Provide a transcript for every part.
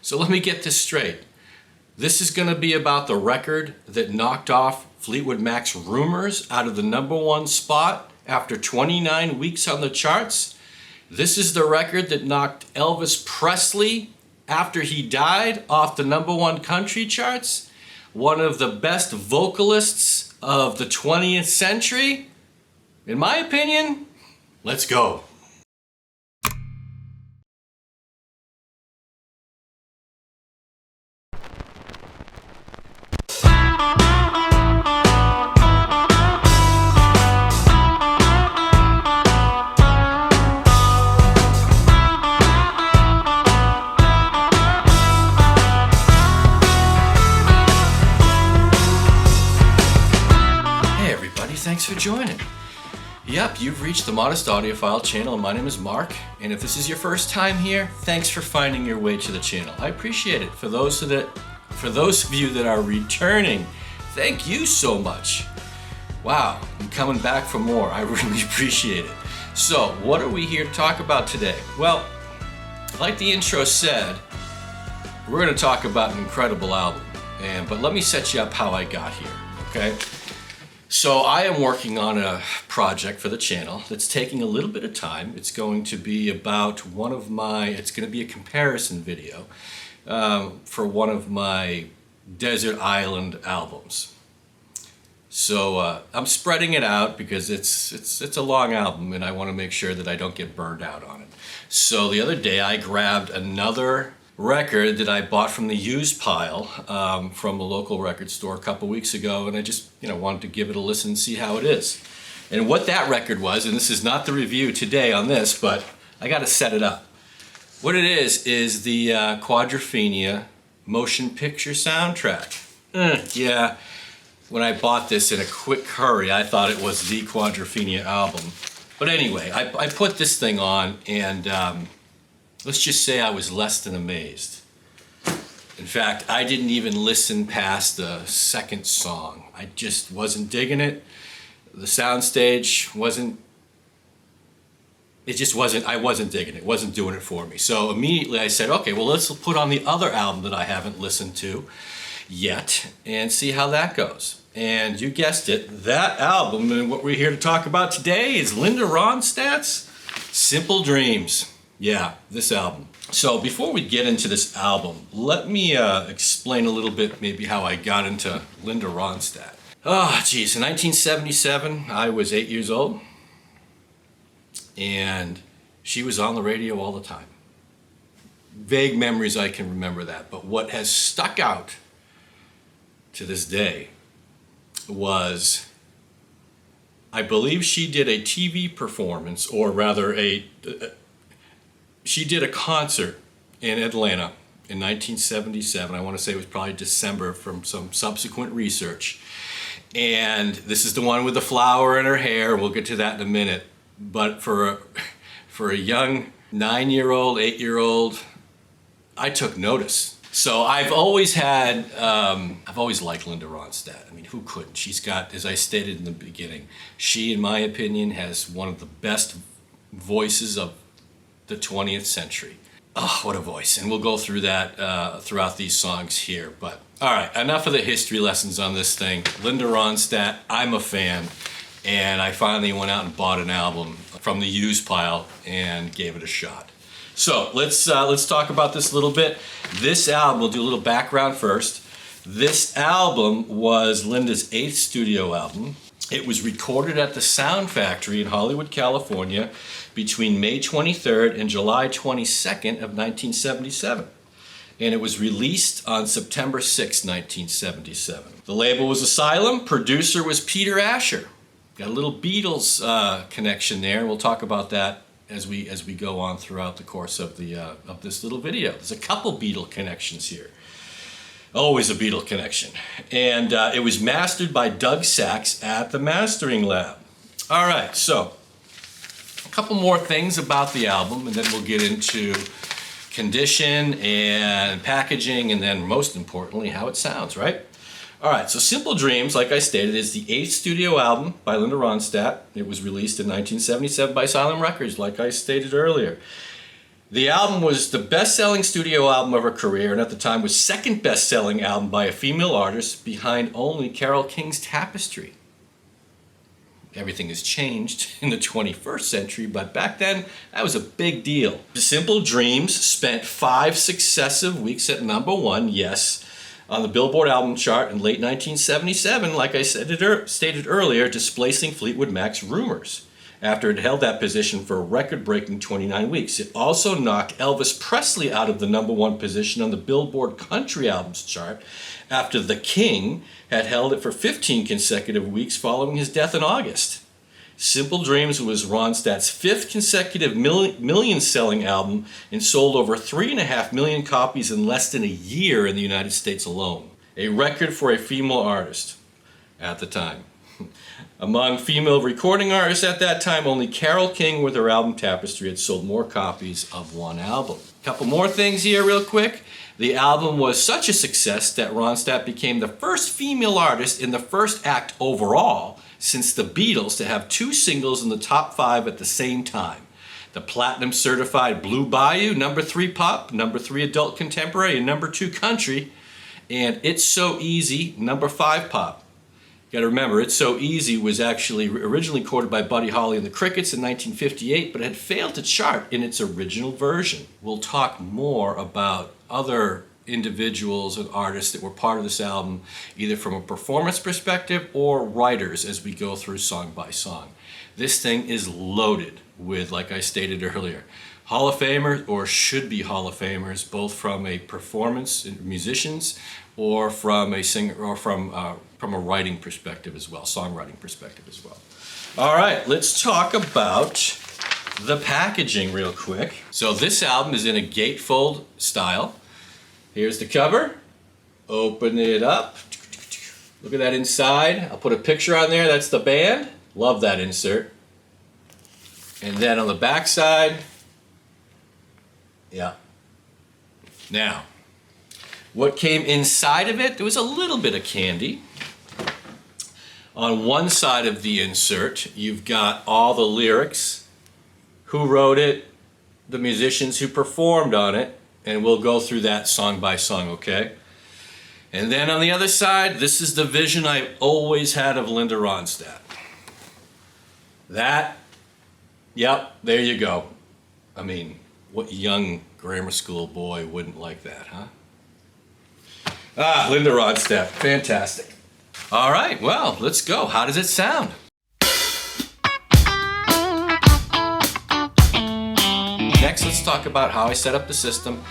So let me get this straight. This is going to be about the record that knocked off Fleetwood Mac's Rumours out of the #1 spot after 29 weeks on the charts. This is the record that knocked Elvis Presley, after he died, off the #1 country charts. One of the best vocalists of the 20th century. In my opinion, let's go. Thanks for joining. Yep, you've reached the Modest Audiophile channel, and my name is Mark. And if this is your first time here, thanks for finding your way to the channel. I appreciate it. For those of you that are returning, thank you so much. Wow, I'm coming back for more. I really appreciate it. So, what are we here to talk about today? Well, like the intro said, we're going to talk about an incredible album. But let me set you up how I got here, okay? So I am working on a project for the channel that's taking a little bit of time. It's going to be about it's going to be a comparison video for one of my desert island albums. So I'm spreading it out because it's a long album and I want to make sure that I don't get burned out on it. So the other day I grabbed another record that I bought from the used pile from a local record store a couple weeks ago, and I just wanted to give it a listen and see how it is. And what that record was, and this is not the review today on this, but I got to set it up. What it is the Quadrophenia motion picture soundtrack. Yeah, when I bought this in a quick hurry, I thought it was the Quadrophenia album. But anyway, I put this thing on, and let's just say I was less than amazed. In fact, I didn't even listen past the second song. I just wasn't digging it. The soundstage wasn't digging it. It wasn't doing it for me. So immediately I said, okay, well, let's put on the other album that I haven't listened to yet and see how that goes. And you guessed it, that album, and what we're here to talk about today is Linda Ronstadt's Simple Dreams. Yeah, this album. So before we get into this album, let me explain a little bit maybe how I got into Linda Ronstadt. Oh, geez, in 1977, I was 8 years old, and she was on the radio all the time. Vague memories I can remember that, but what has stuck out to this day was, I believe she did a TV performance, or rather she did a concert in Atlanta in 1977. I want to say it was probably December from some subsequent research. And this is the one with the flower in her hair. We'll get to that in a minute. But for a young 9-year-old, 8-year-old, I took notice. So I've always liked Linda Ronstadt. I mean, who couldn't? She's got, as I stated in the beginning, she, in my opinion, has one of the best voices of the 20th century. Oh, what a voice. And we'll go through that throughout these songs here. But all right, enough of the history lessons on this thing. Linda Ronstadt, I'm a fan, and I finally went out and bought an album from the used pile and gave it a shot. So let's talk about this a little bit. This album, we'll do a little background first. This album was Linda's 8th studio album. It was recorded at the Sound Factory in Hollywood, California between May 23rd and July 22nd of 1977. And it was released on September 6, 1977. The label was Asylum. Producer was Peter Asher. Got a little Beatles connection there, and we'll talk about that as we go on throughout the course of this little video. There's a couple Beatle connections here. Always a Beatle connection. And it was mastered by Doug Sachs at the Mastering Lab. All right, so a couple more things about the album, and then we'll get into condition and packaging, and then most importantly, how it sounds, right? All right, so Simple Dreams, like I stated, is the 8th studio album by Linda Ronstadt. It was released in 1977 by Asylum Records, like I stated earlier. The album was the best-selling studio album of her career, and at the time was second best-selling album by a female artist, behind only Carole King's Tapestry. Everything has changed in the 21st century, but back then, that was a big deal. Simple Dreams spent 5 successive weeks at #1, yes, on the Billboard album chart in late 1977, like I stated earlier, displacing Fleetwood Mac's Rumours, after it held that position for a record-breaking 29 weeks. It also knocked Elvis Presley out of the #1 position on the Billboard Country Albums chart after The King had held it for 15 consecutive weeks following his death in August. Simple Dreams was Ronstadt's 5th consecutive million-selling album and sold over 3.5 million copies in less than a year in the United States alone. A record for a female artist at the time. Among female recording artists at that time, only Carole King with her album Tapestry had sold more copies of one album. A couple more things here real quick. The album was such a success that Ronstadt became the first female artist in the first act overall since the Beatles to have 2 singles in the top 5 at the same time. The platinum certified Blue Bayou, #3 pop, #3 adult contemporary, and #2 country, and It's So Easy, #5 pop. You gotta remember, It's So Easy was actually originally recorded by Buddy Holly and the Crickets in 1958, but had failed to chart in its original version. We'll talk more about other individuals and artists that were part of this album, either from a performance perspective or writers as we go through song by song. This thing is loaded with, like I stated earlier, Hall of Famers, or should be Hall of Famers, both from a performance, musicians, or from a singer, or from a writing perspective as well, songwriting perspective as well. All right, let's talk about the packaging real quick. So this album is in a gatefold style. Here's the cover. Open it up. Look at that inside. I'll put a picture on there. That's the band. Love that insert. And then on the back side, yeah. Now, what came inside of it? There was a little bit of candy. On one side of the insert, you've got all the lyrics, who wrote it, the musicians who performed on it, and we'll go through that song by song, okay? And then on the other side, this is the vision I've always had of Linda Ronstadt. That, yep, there you go. I mean, what young grammar school boy wouldn't like that, huh? Ah, Linda Ronstadt, fantastic. All right, well, let's go. How does it sound? Next, let's talk about how I set up the system.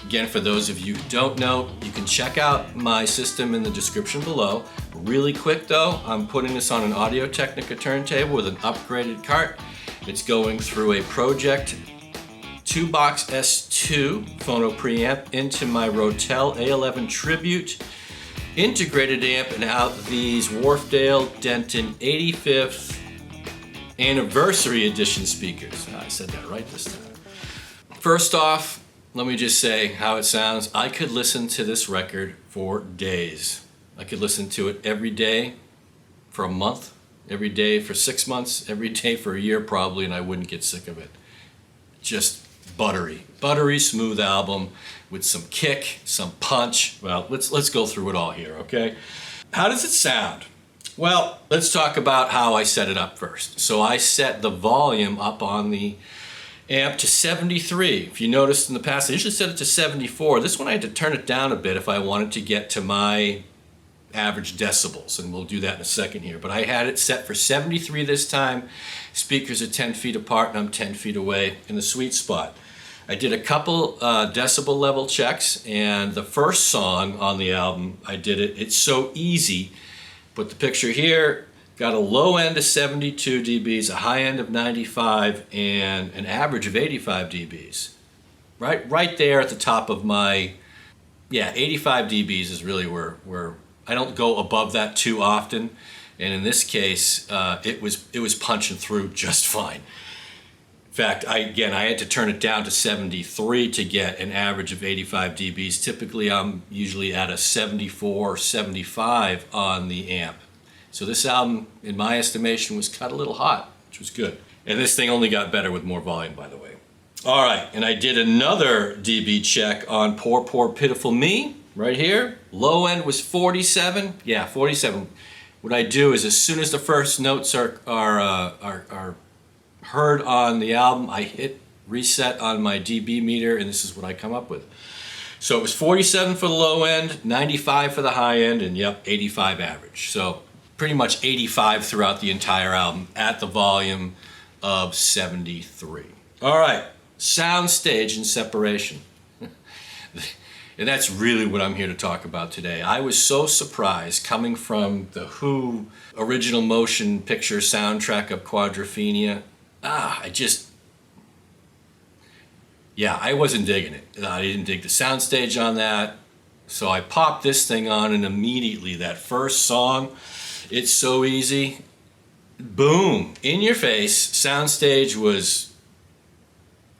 Again, for those of you who don't know, you can check out my system in the description below. Really quick though, I'm putting this on an Audio-Technica turntable with an upgraded cart. It's going through a Pro-Ject 2-box S2 Phono preamp into my Rotel A11 Tribute integrated amp, and out these Wharfedale Denton 85th Anniversary Edition speakers. I said that right this time. First off, let me just say how it sounds. I could listen to this record for days. I could listen to it every day for a month, every day for 6 months, every day for a year probably, and I wouldn't get sick of it. Just buttery smooth album with some kick, some punch. Well, let's go through it all here, okay? How does it sound? Well, let's talk about how I set it up first. So I set the volume up on the amp to 73. If you noticed in the past, I usually set it to 74. This one I had to turn it down a bit if I wanted to get to my average decibels, and we'll do that in a second here. But I had it set for 73 this time. Speakers are 10 feet apart and I'm 10 feet away in the sweet spot. I did a couple decibel level checks, and the first song on the album, I did it, It's So Easy. Put the picture here. Got a low end of 72 dBs, a high end of 95, and an average of 85 dBs. Right there at the top of my, 85 dBs is really where I don't go above that too often. And in this case, it was punching through just fine. In fact, I had to turn it down to 73 to get an average of 85 dBs. Typically, I'm usually at a 74 or 75 on the amp. So this album, in my estimation, was cut a little hot, which was good. And this thing only got better with more volume, by the way. All right, and I did another dB check on Poor Poor Pitiful Me right here. Low end was 47. Yeah, 47. What I do is as soon as the first notes are heard on the album, I hit reset on my dB meter, and this is what I come up with. So it was 47 for the low end, 95 for the high end, and yep, 85 average. So pretty much 85 throughout the entire album at the volume of 73. All right, soundstage and separation. And that's really what I'm here to talk about today. I was so surprised coming from the Who original motion picture soundtrack of Quadrophenia. I wasn't digging it. I didn't dig the soundstage on that. So I popped this thing on, and immediately that first song, It's So Easy, boom, in your face. Soundstage was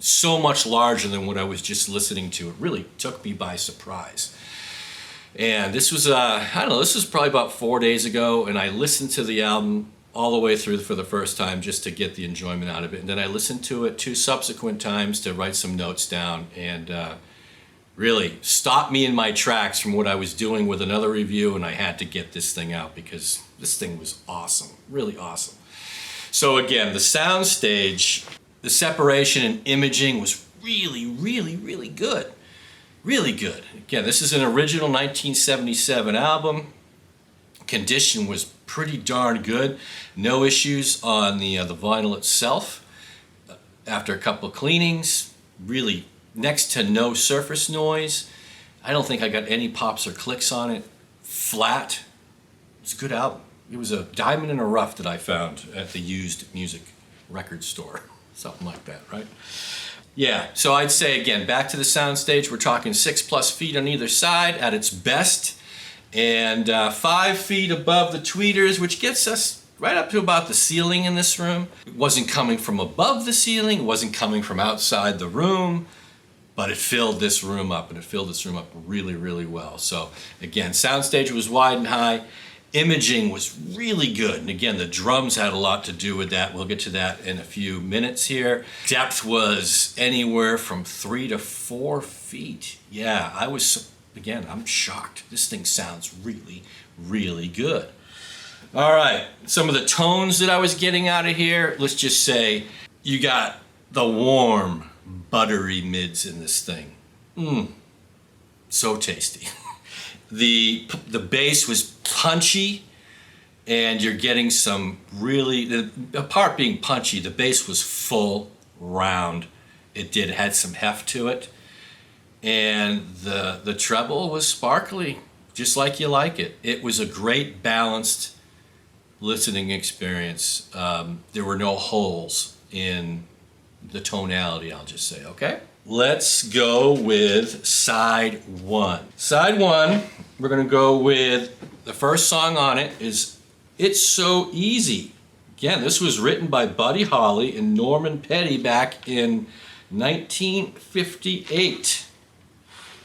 so much larger than what I was just listening to. It really took me by surprise. And this was, this was probably about 4 days ago, and I listened to the album all the way through for the first time just to get the enjoyment out of it. And then I listened to it 2 subsequent times to write some notes down, and really stopped me in my tracks from what I was doing with another review, and I had to get this thing out because this thing was awesome, really awesome. So again, the soundstage, the separation and imaging was really, really, really good. Really good. Again, this is an original 1977 album. Condition was pretty darn good. No issues on the vinyl itself. After a couple of cleanings, really next to no surface noise. I don't think I got any pops or clicks on it. Flat. It's a good album. It was a diamond in a rough that I found at the used music record store. Something like that, right? Yeah, so I'd say again, back to the soundstage, we're talking 6+ feet on either side at its best, and 5 feet above the tweeters, which gets us right up to about the ceiling in this room. It wasn't coming from above the ceiling, it wasn't coming from outside the room, but it filled this room up, and it filled this room up really, really well. So again, soundstage was wide and high. Imaging was really good, and again, the drums had a lot to do with that. We'll get to that in a few minutes here. Depth was anywhere from 3 to 4 feet. Yeah, I'm shocked. This thing sounds really, really good. All right, some of the tones that I was getting out of here, let's just say you got the warm, buttery mids in this thing. So tasty. The bass was punchy, and you're getting some really, apart being punchy, the bass was full, round. It had some heft to it, and the treble was sparkly, just like you like it. It was a great balanced listening experience. There were no holes in the tonality, I'll just say, okay? Let's go with side 1. Side 1, we're gonna go with the first song on it is It's So Easy. Again, this was written by Buddy Holly and Norman Petty back in 1958.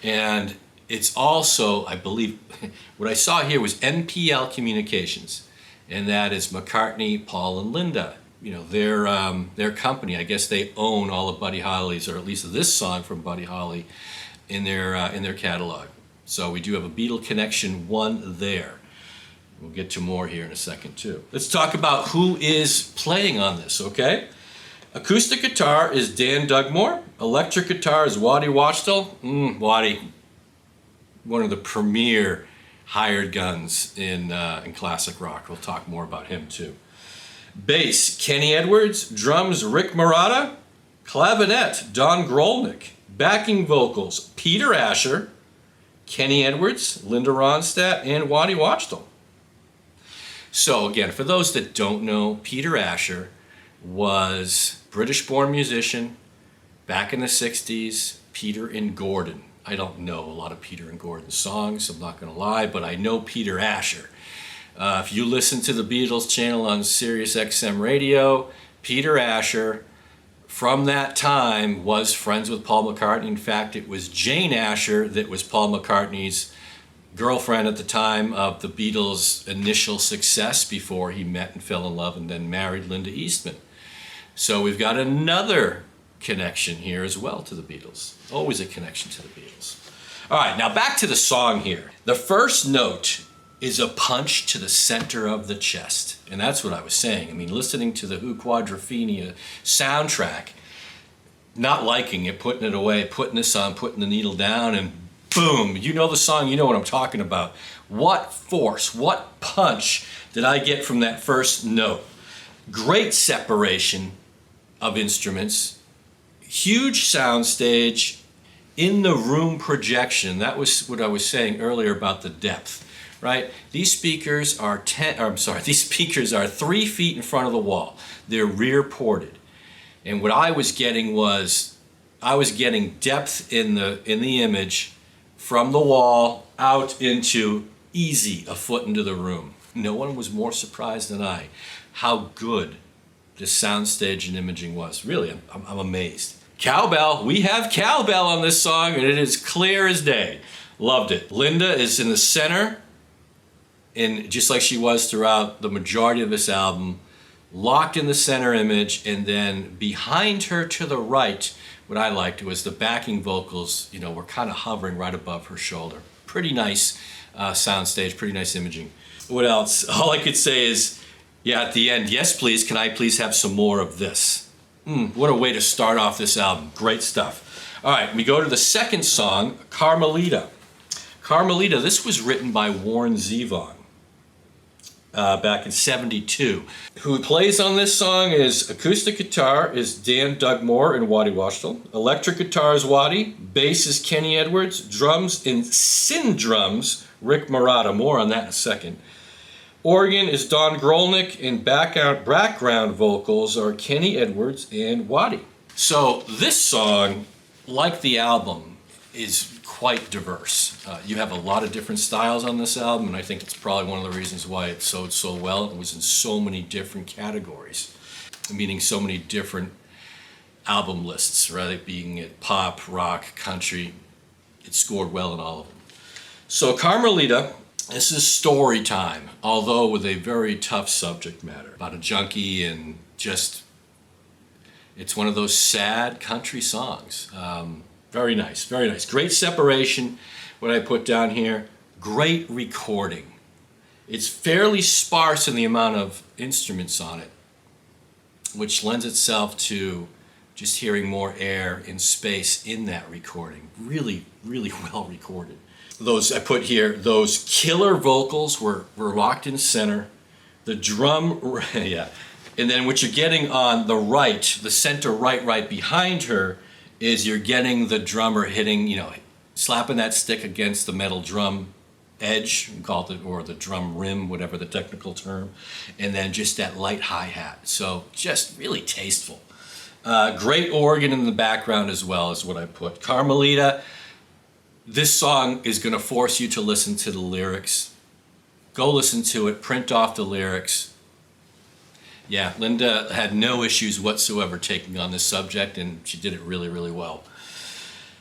And it's also, I believe, what I saw here was NPL Communications, and that is McCartney, Paul, and Linda. You know, their company, I guess they own all of Buddy Holly's, or at least this song from Buddy Holly in their catalog. So we do have a Beatle connection 1 there. We'll get to more here in a second too. Let's talk about who is playing on this, okay? Acoustic guitar is Dan Dugmore. Electric guitar is Waddy Wachtel. Waddy, one of the premier hired guns in classic rock. We'll talk more about him too. Bass, Kenny Edwards. Drums, Rick Marotta. Clavinet, Don Grolnick. Backing vocals, Peter Asher, Kenny Edwards, Linda Ronstadt, and Waddy Wachtel. So again, for those that don't know, Peter Asher was a British-born musician back in the 60s, Peter and Gordon. I don't know a lot of Peter and Gordon songs, I'm not going to lie, but I know Peter Asher. If you listen to the Beatles channel on Sirius XM radio, Peter Asher, from that time, was friends with Paul McCartney. In fact, it was Jane Asher that was Paul McCartney's girlfriend at the time of the Beatles' initial success before he met and fell in love and then married Linda Eastman. So we've got another connection here as well to the Beatles. Always a connection to the Beatles. All right, now back to the song here. The first note is a punch to the center of the chest. And that's what I was saying. I mean, listening to the Who Quadrophenia soundtrack, not liking it, putting it away, putting this on, putting the needle down, and boom, you know the song, you know what I'm talking about. What force, what punch did I get from that first note? Great separation of instruments, huge soundstage, in the room projection. That was what I was saying earlier about the depth, right? These speakers are 3 feet in front of the wall. They're rear ported. And what I was getting was, I was getting depth in the image from the wall out into easy a foot into the room. No one was more surprised than I how good this soundstage and imaging was. Really, I'm amazed. Cowbell, we have cowbell on this song, and it is clear as day. Loved it. Linda is in the center, and just like she was throughout the majority of this album, locked in the center image, and then behind her to the right, what I liked was the backing vocals, you know, were kind of hovering right above her shoulder. Pretty nice soundstage, pretty nice imaging. What else? All I could say is, yeah, at the end, yes please, can I please have some more of this? What a way to start off this album. Great stuff. All right, we go to the second song, Carmelita. Carmelita, this was written by Warren Zevon back in '72. Who plays on this song is acoustic guitar is Dan Dugmore and Waddy Wachtel. Electric guitar is Waddy. Bass is Kenny Edwards. Drums and syn drums, Rick Marotta. More on that in a second. Organ is Don Grolnick, and background vocals are Kenny Edwards and Waddy. So this song, like the album, is quite diverse. You have a lot of different styles on this album, and I think it's probably one of the reasons why it sold so well. It was in so many different categories, meaning so many different album lists, right? Being it pop, rock, country, it scored well in all of them. So Carmelita, this is story time, although with a very tough subject matter about a junkie, and just, it's one of those sad country songs. Very nice, very nice. Great separation, what I put down here. Great recording. It's fairly sparse in the amount of instruments on it, which lends itself to just hearing more air and space in that recording. Really, really well recorded. Those I put here, those killer vocals were locked in center. The drum, yeah. And then what you're getting on the right, the center right behind her, is you're getting the drummer hitting, you know, slapping that stick against the metal drum edge, we call it, or the drum rim, whatever the technical term, and then just that light hi-hat. So just really tasteful. Great organ in the background as well is what I put. Carmelita. This song is going to force you to listen to the lyrics. Go listen to it, print off the lyrics. Yeah, Linda had no issues whatsoever taking on this subject, and she did it really, really well.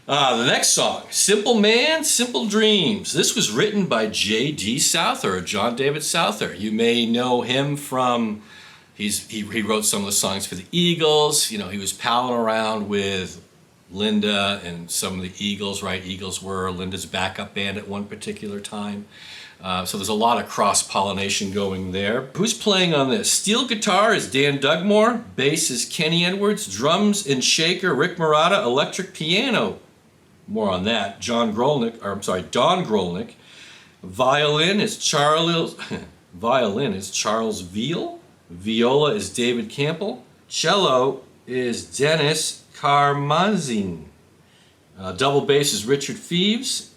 The next song, Simple Man, Simple Dreams. This was written by J.D. Souther, or John David Souther. You may know him from, he wrote some of the songs for the Eagles. You know, he was palling around with Linda and some of the Eagles, right? Eagles were Linda's backup band at one particular time. So there's a lot of cross-pollination going there. Who's playing on this? Steel guitar is Dan Dugmore. Bass is Kenny Edwards. Drums and shaker, Rick Marotta. Electric piano, more on that, Don Grolnick. Violin is Charles Veal. Viola is David Campbell. Cello is Dennis Karmazin. Double bass is Richard Pheeves,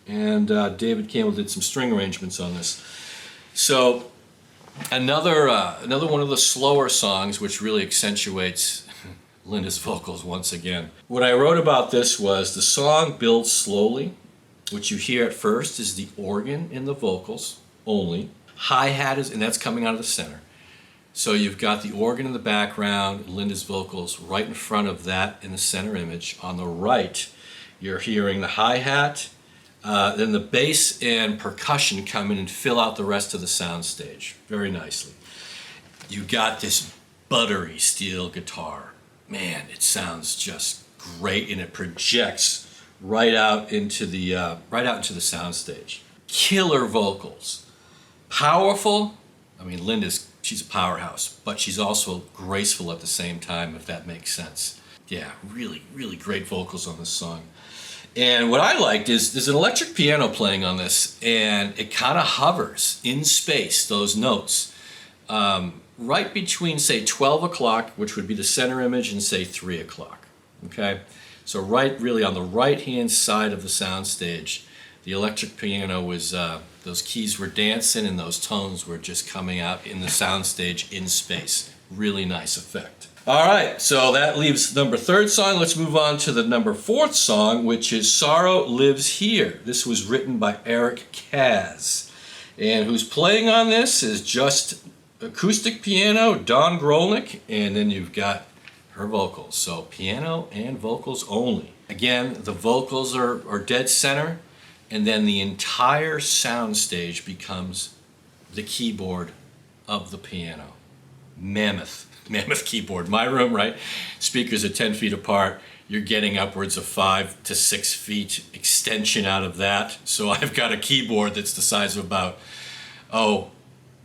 and David Campbell did some string arrangements on this. So another one of the slower songs, which really accentuates Linda's vocals once again. What I wrote about this was the song builds slowly. What you hear at first is the organ in the vocals only. Hi-hat is, and that's coming out of the center. So you've got the organ in the background, Linda's vocals right in front of that in the center image. On the right, you're hearing the hi-hat, then the bass and percussion come in and fill out the rest of the soundstage very nicely. You've got this buttery steel guitar, man, it sounds just great, and it projects right out into the soundstage. Killer vocals, powerful. I mean, she's a powerhouse, but she's also graceful at the same time, if that makes sense. Yeah, really, really great vocals on this song. And what I liked is there's an electric piano playing on this, and it kind of hovers in space, those notes, right between, say, 12 o'clock, which would be the center image, and say 3 o'clock. Okay? So right really on the right-hand side of the soundstage, the electric piano was, those keys were dancing and those tones were just coming out in the soundstage in space. Really nice effect. All right, so that leaves number 3rd song. Let's move on to the number 4th song, which is Sorrow Lives Here. This was written by Eric Kaz. And who's playing on this is just acoustic piano, Don Grolnick, and then you've got her vocals. So piano and vocals only. Again, the vocals are dead center, and then the entire soundstage becomes the keyboard of the piano. Mammoth keyboard. My room, right? Speakers are 10 feet apart. You're getting upwards of 5 to 6 feet extension out of that. So I've got a keyboard that's the size of about,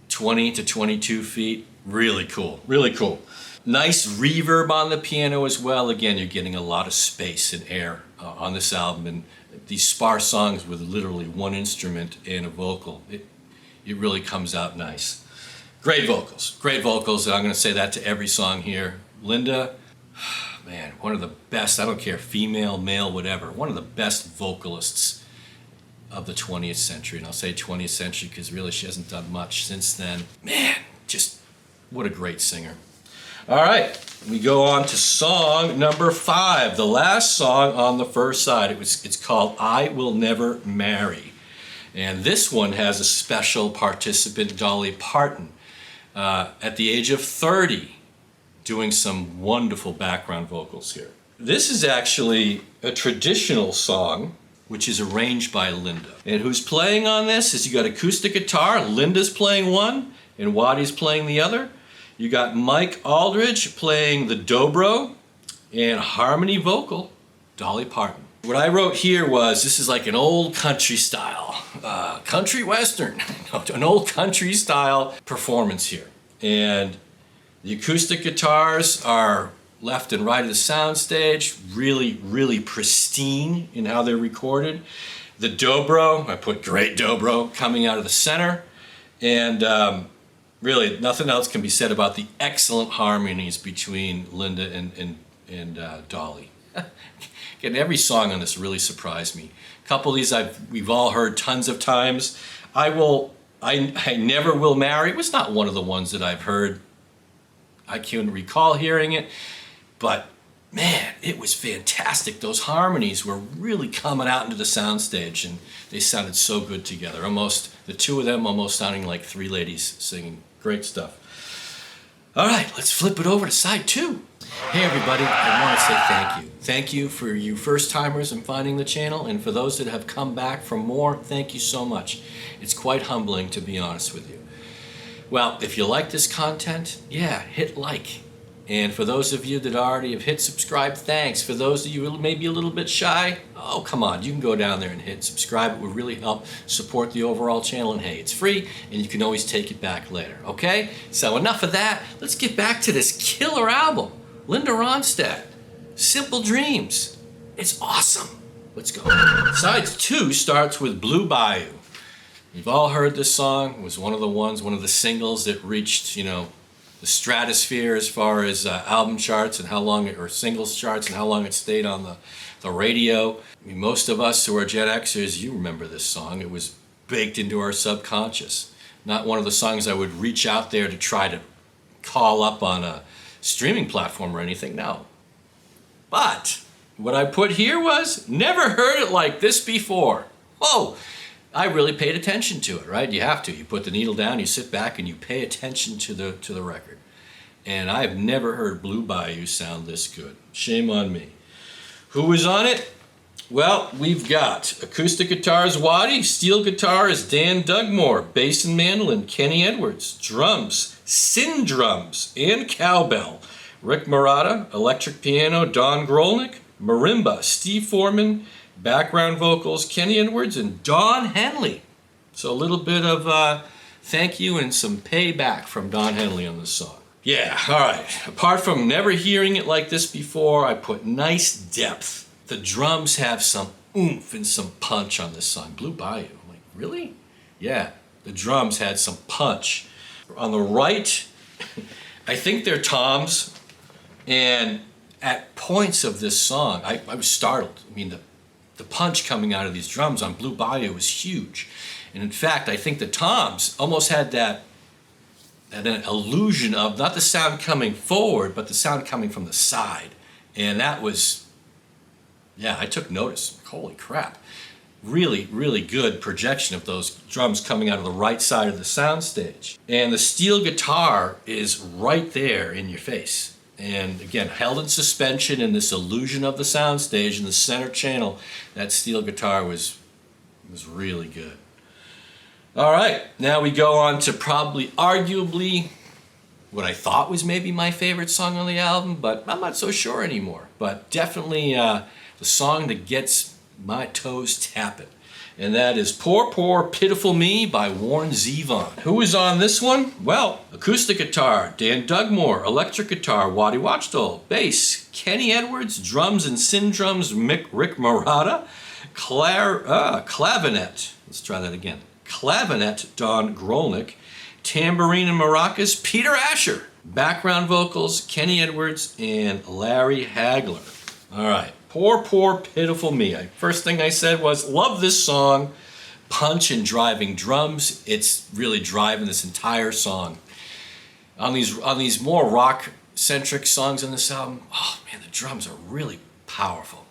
20 to 22 feet. Really cool, really cool. Nice reverb on the piano as well. Again, you're getting a lot of space and air on this album. And these sparse songs with literally one instrument and a vocal, it really comes out nice. Great vocals, and I'm going to say that to every song here. Linda, man, one of the best, I don't care, female, male, whatever, one of the best vocalists of the 20th century. And I'll say 20th century because really she hasn't done much since then. Man, just what a great singer. All right, we go on to song number 5, the last song on the first side. It's called I Will Never Marry. And this one has a special participant, Dolly Parton. At the age of 30, doing some wonderful background vocals here. This is actually a traditional song, which is arranged by Linda. And who's playing on this is you got acoustic guitar, Linda's playing one, and Waddy's playing the other. You got Mike Aldridge playing the dobro, and harmony vocal, Dolly Parton. What I wrote here was, this is like an old country style, country western, an old country style performance here. And the acoustic guitars are left and right of the soundstage, really, really pristine in how they're recorded. The dobro, I put great dobro, coming out of the center. And really, nothing else can be said about the excellent harmonies between Linda and Dolly. And every song on this really surprised me. A couple of these we've all heard tons of times. I Never Will Marry was not one of the ones that I've heard. I can't recall hearing it, but man, it was fantastic. Those harmonies were really coming out into the soundstage, and they sounded so good together. The two of them almost sounding like 3 ladies singing. Great stuff. All right, let's flip it over to side 2. Hey everybody, I want to say thank you. Thank you for you first-timers in finding the channel, and for those that have come back for more, thank you so much. It's quite humbling, to be honest with you. Well, if you like this content, yeah, hit like. And for those of you that already have hit subscribe, thanks. For those of you who may be a little bit shy, oh, come on, you can go down there and hit subscribe. It would really help support the overall channel. And hey, it's free, and you can always take it back later, okay? So enough of that. Let's get back to this killer album. Linda Ronstadt, Simple Dreams. It's awesome. Let's go. Side 2 starts with Blue Bayou. You've all heard this song. It was one of the singles that reached, the stratosphere as far as album charts and or singles charts and how long it stayed on the radio. I mean, most of us who are Gen Xers, you remember this song. It was baked into our subconscious. Not one of the songs I would reach out there to try to call up on a streaming platform or anything, no. But what I put here was, never heard it like this before. Whoa, I really paid attention to it, right? You have to. You put the needle down, you sit back, and you pay attention to the record. And I've never heard Blue Bayou sound this good. Shame on me. Who was on it? Well, we've got acoustic guitars, Waddy, steel guitar is Dan Dugmore, bass and mandolin, Kenny Edwards, drums, Sin drums, and cowbell, Rick Marotta, electric piano, Don Grolnick, marimba, Steve Foreman, background vocals, Kenny Edwards, and Don Henley. So a little bit of thank you and some payback from Don Henley on this song. Yeah, all right. Apart from never hearing it like this before, I put nice depth. The drums have some oomph and some punch on this song. Blue Bayou. I'm like, really? Yeah, the drums had some punch. On the right, I think they're toms, and at points of this song, I was startled. I mean, the punch coming out of these drums on Blue Bayou was huge. And in fact, I think the toms almost had that an illusion of not the sound coming forward, but the sound coming from the side. And that was, yeah, I took notice. Holy crap. Really, really good projection of those drums coming out of the right side of the soundstage. And the steel guitar is right there in your face. And again, held in suspension in this illusion of the soundstage in the center channel. That steel guitar was really good. All right, now we go on to probably arguably what I thought was maybe my favorite song on the album, but I'm not so sure anymore. But definitely the song that gets my toes tapping. And that is Poor, Poor, Pitiful Me by Warren Zevon. Who is on this one? Well, acoustic guitar, Dan Dugmore, electric guitar, Waddy Wachtel, bass, Kenny Edwards, drums and syn drums, Rick Marotta, clavinet, let's try that again, clavinet, Don Grolnick, tambourine and maracas, Peter Asher, background vocals, Kenny Edwards and Larry Hagler. All right. Poor, Poor, Pitiful Me. First thing I said was, love this song. Punch and driving drums. It's really driving this entire song. On these more rock-centric songs on this album, oh man, the drums are really powerful.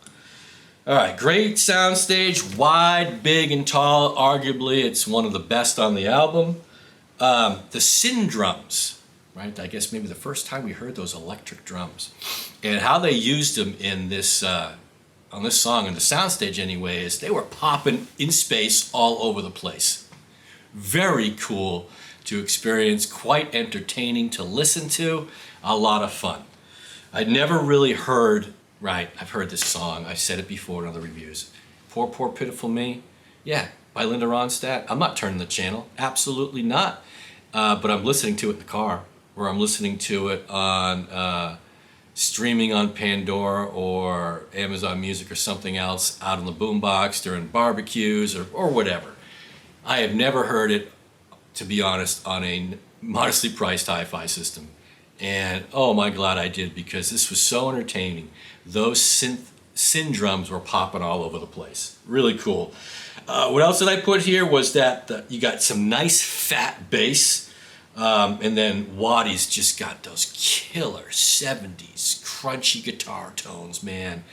All right, great soundstage, wide, big, and tall. Arguably, it's one of the best on the album. The syn drums. Right? I guess maybe the first time we heard those electric drums. And how they used them in this, on this song, in the soundstage anyway, is they were popping in space all over the place. Very cool to experience, quite entertaining to listen to, a lot of fun. I'd never really heard, right, I've heard this song, I've said it before in other reviews. Poor, Poor, Pitiful Me, yeah, by Linda Ronstadt. I'm not turning the channel, absolutely not. But I'm listening to it in the car, or I'm listening to it on streaming on Pandora or Amazon Music or something else out on the boombox during barbecues or whatever. I have never heard it, to be honest, on a modestly priced hi-fi system. And oh my God, I did, because this was so entertaining. Those syn drums were popping all over the place. Really cool. What else did I put here was that you got some nice fat bass. And then Waddy's just got those killer 70s crunchy guitar tones, man.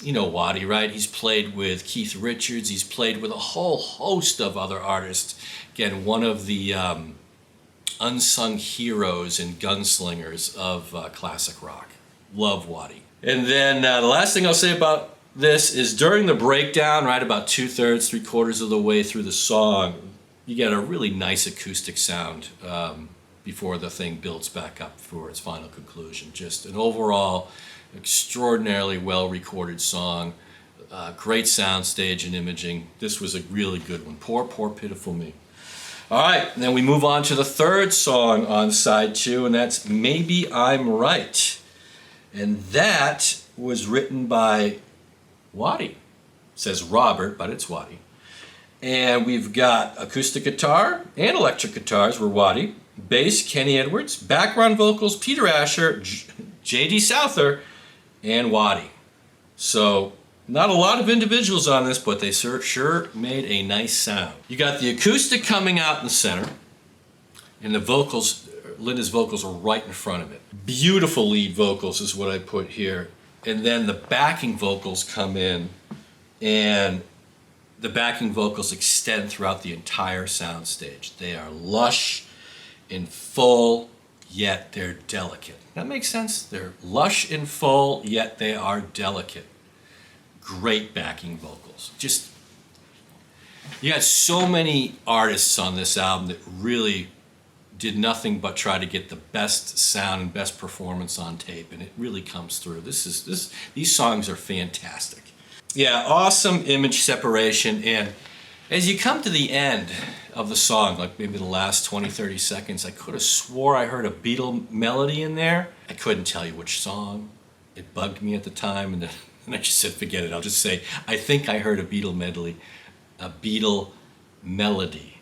You know Waddy, right? He's played with Keith Richards. He's played with a whole host of other artists. Again, one of the unsung heroes and gunslingers of classic rock. Love Waddy. And then the last thing I'll say about this is during the breakdown, right about 2/3, 3/4 of the way through the song, you get a really nice acoustic sound before the thing builds back up for its final conclusion. Just an overall extraordinarily well-recorded song, great soundstage and imaging. This was a really good one. Poor, Poor, Pitiful Me. All right, then we move on to the third song on side 2, and that's Maybe I'm Right. And that was written by Waddy. It says Robert, but it's Waddy. And we've got acoustic guitar and electric guitars were Waddy, bass Kenny Edwards, background vocals Peter Asher, J.D. Souther, and Waddy. So not a lot of individuals on this, but they sure made a nice sound. You got the acoustic coming out in the center, and the vocals, Linda's vocals are right in front of it. Beautiful lead vocals is what I put here. And then the backing vocals come in, and the backing vocals extend throughout the entire soundstage. They are lush and full, yet they're delicate. That makes sense? They're lush and full, yet they are delicate. Great backing vocals. Just, you got so many artists on this album that really did nothing but try to get the best sound and best performance on tape, and it really comes through. These songs are fantastic. Yeah, awesome image separation, and as you come to the end of the song, like maybe the last 20, 30 seconds, I could have swore I heard a Beatle melody in there. I couldn't tell you which song. It bugged me at the time, and then I just said, forget it. I'll just say, I think I heard a Beatle melody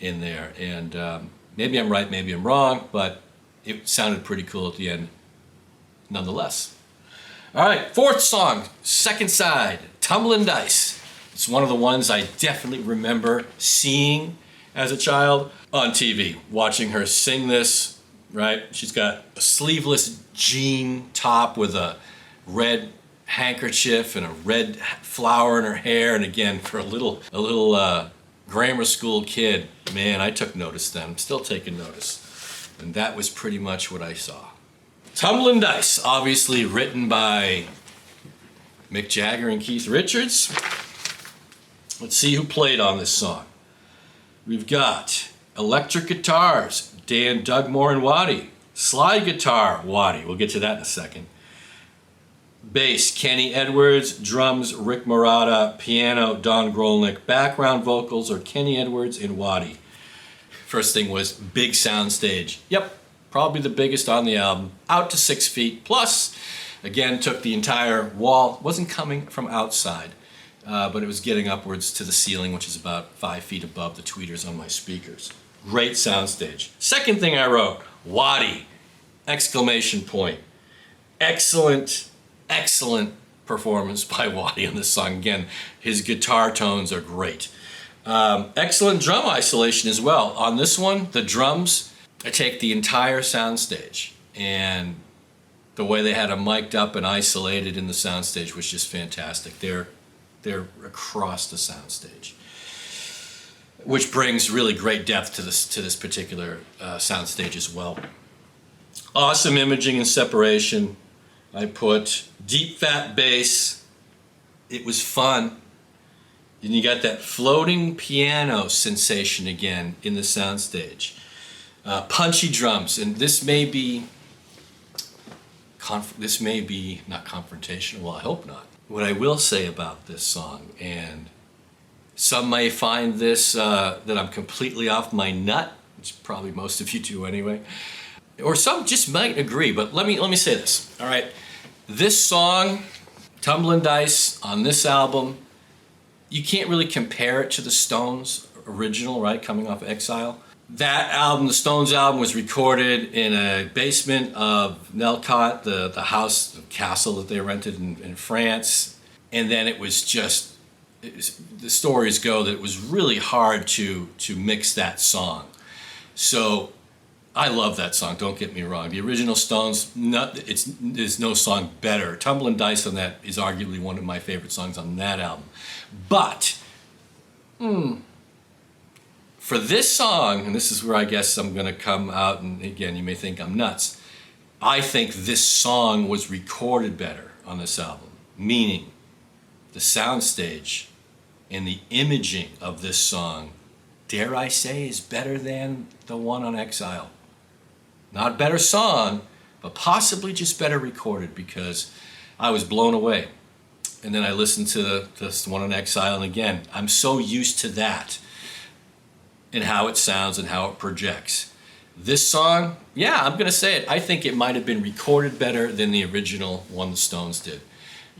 in there, and maybe I'm right, maybe I'm wrong, but it sounded pretty cool at the end nonetheless. All right, fourth song, second side, Tumbling Dice. It's one of the ones I definitely remember seeing as a child on TV, watching her sing this, right? She's got a sleeveless jean top with a red handkerchief and a red flower in her hair, and again, for a little grammar school kid, man, I took notice then. I'm still taking notice. And that was pretty much what I saw. Tumbling Dice, obviously written by Mick Jagger and Keith Richards. Let's see who played on this song. We've got electric guitars, Dan Dugmore and Waddy. Slide guitar, Waddy. We'll get to that in a second. Bass, Kenny Edwards. Drums, Rick Marotta. Piano, Don Grolnick. Background vocals are Kenny Edwards and Waddy. First thing was big soundstage. Yep, probably the biggest on the album. Out to 6 feet. Plus, again, took the entire wall. Wasn't coming from outside, but it was getting upwards to the ceiling, which is about 5 feet above the tweeters on my speakers. Great soundstage. Second thing I wrote, Waddy! Exclamation point. Excellent performance by Waddy on this song. Again, his guitar tones are great. Excellent drum isolation as well. On this one, the drums, I take the entire soundstage, and the way they had them mic'd up and isolated in the soundstage was just fantastic. They're across the soundstage, which brings really great depth to this particular soundstage as well. Awesome imaging and separation. I put deep fat bass. It was fun. And you got that floating piano sensation again in the soundstage. Punchy drums, and this may be not confrontational. Well, I hope not. What I will say about this song, and some may find this that I'm completely off my nut, which probably most of you do anyway, or some just might agree. But let me say this. All right, this song, Tumbling Dice, on this album, you can't really compare it to the Stones original, right? Coming off Exile. That album, the Stones album, was recorded in a basement of Nelcott, the house, the castle that they rented in France. And then it was just, the stories go that it was really hard to mix that song. So I love that song, don't get me wrong. The original Stones, there's no song better. Tumbling Dice on that is arguably one of my favorite songs on that album. But, for this song, and this is where I guess I'm going to come out, and again, you may think I'm nuts, I think this song was recorded better on this album, meaning the soundstage and the imaging of this song, dare I say, is better than the one on Exile. Not a better song, but possibly just better recorded, because I was blown away. And then I listened to this one on Exile, and again, I'm so used to that and how it sounds and how it projects. This song, yeah, I'm going to say it. I think it might have been recorded better than the original one the Stones did.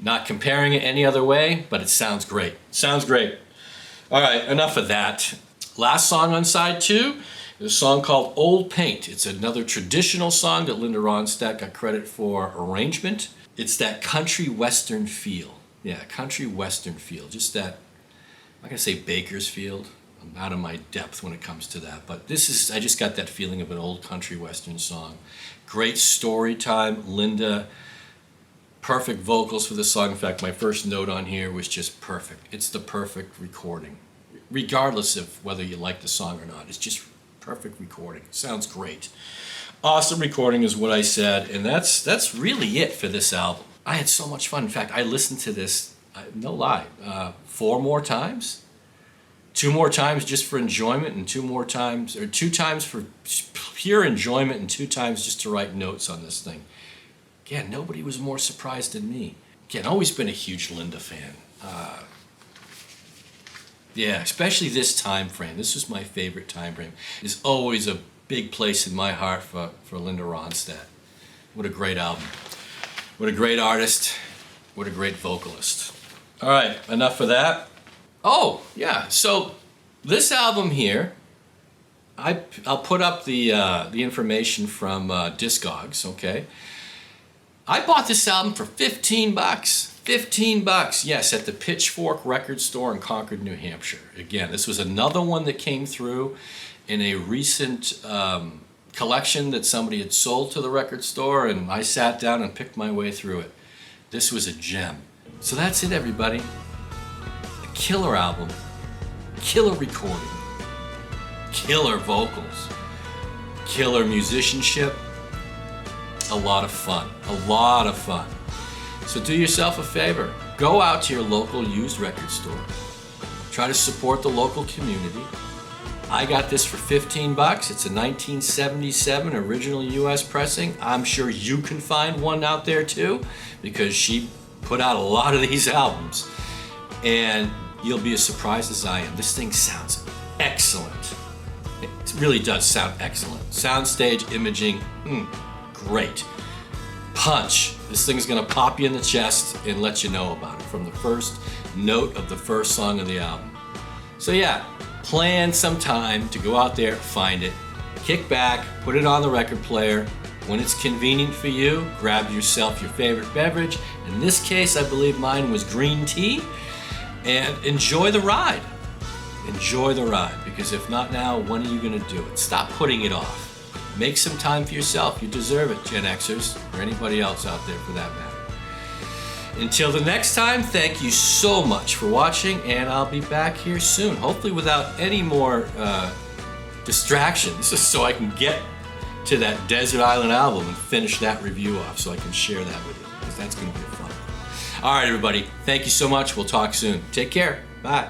Not comparing it any other way, but it sounds great. Sounds great. All right, enough of that. Last song on side 2 is a song called Old Paint. It's another traditional song that Linda Ronstadt got credit for arrangement. It's that country western feel. Yeah, country western feel. Just that, I'm not going to say Bakersfield. I'm out of my depth when it comes to that. But I just got that feeling of an old country western song. Great story time. Linda, perfect vocals for the song. In fact, my first note on here was just perfect. It's the perfect recording. Regardless of whether you like the song or not. It's just perfect recording. Sounds great. Awesome recording is what I said. And that's really it for this album. I had so much fun. In fact, I listened to this, no lie, 4 more times. 2 more times just for enjoyment, and 2 more times, or 2 times for pure enjoyment, and 2 times just to write notes on this thing. Again, nobody was more surprised than me. Again, always been a huge Linda fan. Yeah, especially this time frame. This was my favorite time frame. There's always a big place in my heart for Linda Ronstadt. What a great album. What a great artist. What a great vocalist. All right, enough of that. Oh, yeah, so this album here, I'll put up the information from Discogs, okay? I bought this album for $15. $15, yes, at the Pitchfork Record Store in Concord, New Hampshire. Again, this was another one that came through in a recent collection that somebody had sold to the record store, and I sat down and picked my way through it. This was a gem. So that's it, everybody. A killer album, killer recording, killer vocals, killer musicianship, a lot of fun, a lot of fun. So do yourself a favor, go out to your local used record store, try to support the local community. I got this for $15. It's a 1977 original US pressing. I'm sure you can find one out there too, because she put out a lot of these albums. And you'll be as surprised as I am. This thing sounds excellent. It really does sound excellent. Soundstage imaging, great. Punch. This thing's gonna pop you in the chest and let you know about it from the first note of the first song of the album. So yeah, plan some time to go out there, find it, kick back, put it on the record player. When it's convenient for you, grab yourself your favorite beverage. In this case, I believe mine was green tea, and enjoy the ride. Enjoy the ride, because if not now, when are you gonna do it? Stop putting it off. Make some time for yourself. You deserve it, Gen Xers, or anybody else out there for that matter. Until the next time, thank you so much for watching, and I'll be back here soon, hopefully without any more distractions, just so I can get to that Desert Island album and finish that review off so I can share that with you, because that's going to be fun. All right, everybody, thank you so much. We'll talk soon. Take care. Bye.